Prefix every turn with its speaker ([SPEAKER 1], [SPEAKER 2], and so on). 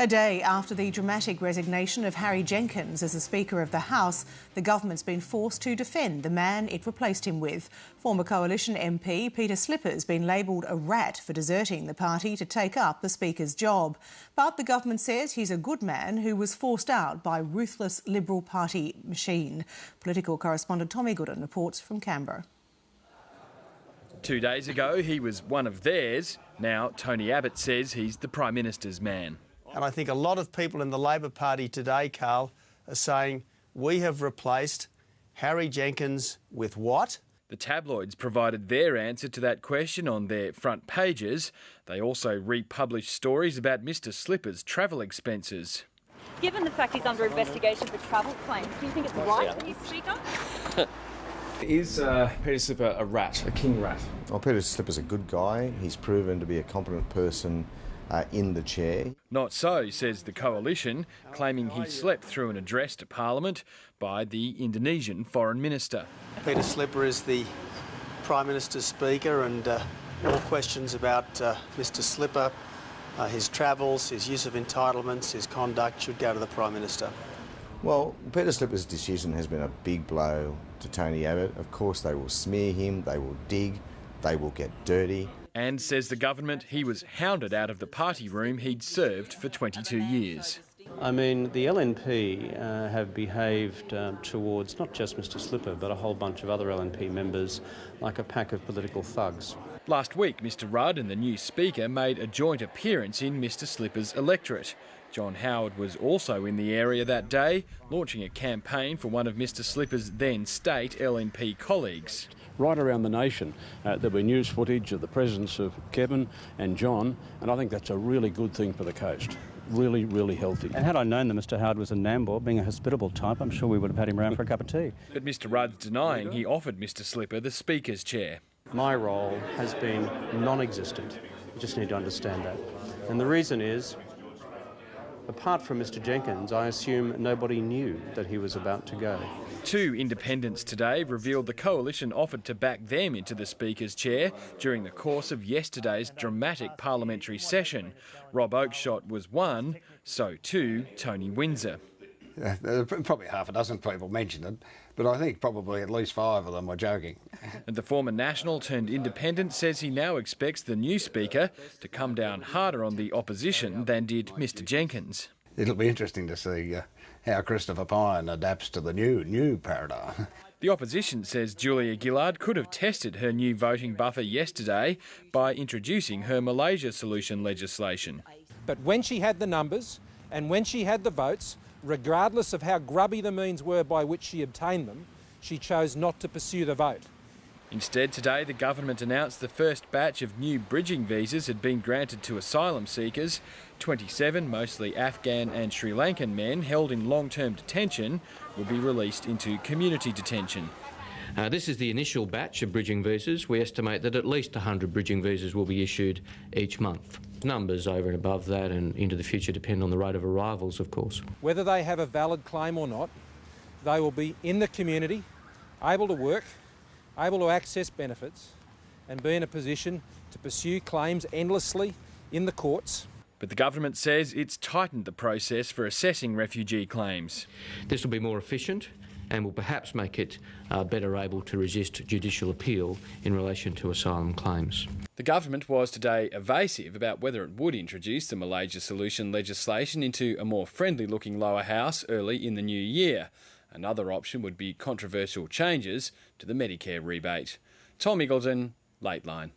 [SPEAKER 1] A day after the dramatic resignation of Harry Jenkins as the Speaker of the House, the government's been forced to defend the man it replaced him with. Former Coalition MP Peter Slipper's been labelled a rat for deserting the party to take up the Speaker's job. But the government says he's a good man who was forced out by ruthless Liberal Party machine. Political correspondent Tommy Gooden reports from Canberra.
[SPEAKER 2] 2 days ago, he was one of theirs. Now, Tony Abbott says he's the Prime Minister's man.
[SPEAKER 3] And I think a lot of people in the Labor Party today, Carl, are saying we have replaced Harry Jenkins with what?
[SPEAKER 2] The tabloids provided their answer to that question on their front pages. They also republished stories about Mr Slipper's travel expenses.
[SPEAKER 4] Given the fact he's under investigation for travel claims, do you think it's right for you, Speaker?
[SPEAKER 5] Is Peter Slipper a rat, a king rat?
[SPEAKER 6] Well, Peter Slipper's a good guy. He's proven to be a competent person in the chair.
[SPEAKER 2] Not so, says the Coalition, claiming he slept through an address to Parliament by the Indonesian Foreign Minister.
[SPEAKER 3] Peter Slipper is the Prime Minister's Speaker, and all questions about Mr Slipper, his travels, his use of entitlements, his conduct should go to the Prime Minister.
[SPEAKER 6] Well, Peter Slipper's decision has been a big blow to Tony Abbott. Of course, they will smear him, they will dig, they will get dirty.
[SPEAKER 2] And says the government he was hounded out of the party room he'd served for 22 years.
[SPEAKER 7] I mean, the LNP have behaved towards not just Mr Slipper, but a whole bunch of other LNP members like a pack of political thugs.
[SPEAKER 2] Last week, Mr Rudd and the new Speaker made a joint appearance in Mr Slipper's electorate. John Howard was also in the area that day, launching a campaign for one of Mr Slipper's then state LNP colleagues.
[SPEAKER 8] Right around the nation, there were news footage of the presence of Kevin and John, and I think that's a really good thing for the coast. Really, really healthy.
[SPEAKER 7] And had I known that Mr Howard was a Nambour, being a hospitable type, I'm sure we would have had him around for a cup of tea.
[SPEAKER 2] But Mr Rudd's denying he offered Mr Slipper the Speaker's chair.
[SPEAKER 7] My role has been non-existent. You just need to understand that. And the reason is, apart from Mr Jenkins, I assume nobody knew that he was about to go.
[SPEAKER 2] Two independents today revealed the Coalition offered to back them into the Speaker's chair during the course of yesterday's dramatic parliamentary session. Rob Oakeshott was one, so too Tony Windsor.
[SPEAKER 9] Probably half a dozen people mentioned it, but I think probably at least 5 of them were joking.
[SPEAKER 2] And the former National turned independent says he now expects the new Speaker to come down harder on the opposition than did Mr Jenkins.
[SPEAKER 9] It'll be interesting to see how Christopher Pyne adapts to the new paradigm.
[SPEAKER 2] The opposition says Julia Gillard could have tested her new voting buffer yesterday by introducing her Malaysia solution legislation.
[SPEAKER 10] But when she had the numbers and when she had the votes, regardless of how grubby the means were by which she obtained them, she chose not to pursue the vote.
[SPEAKER 2] Instead, today the government announced the first batch of new bridging visas had been granted to asylum seekers. 27, mostly Afghan and Sri Lankan men held in long-term detention will be released into community detention.
[SPEAKER 11] This is the initial batch of bridging visas. We estimate that at least 100 bridging visas will be issued each month. Numbers over and above that and into the future depend on the rate of arrivals, of course.
[SPEAKER 10] Whether they have a valid claim or not, they will be in the community, able to work, able to access benefits and be in a position to pursue claims endlessly in the courts.
[SPEAKER 2] But the government says it's tightened the process for assessing refugee claims.
[SPEAKER 11] This will be more efficient and will perhaps make it better able to resist judicial appeal in relation to asylum claims.
[SPEAKER 2] The government was today evasive about whether it would introduce the Malaysia solution legislation into a more friendly-looking lower house early in the new year. Another option would be controversial changes to the Medicare rebate. Tom Eagleton, Late Line.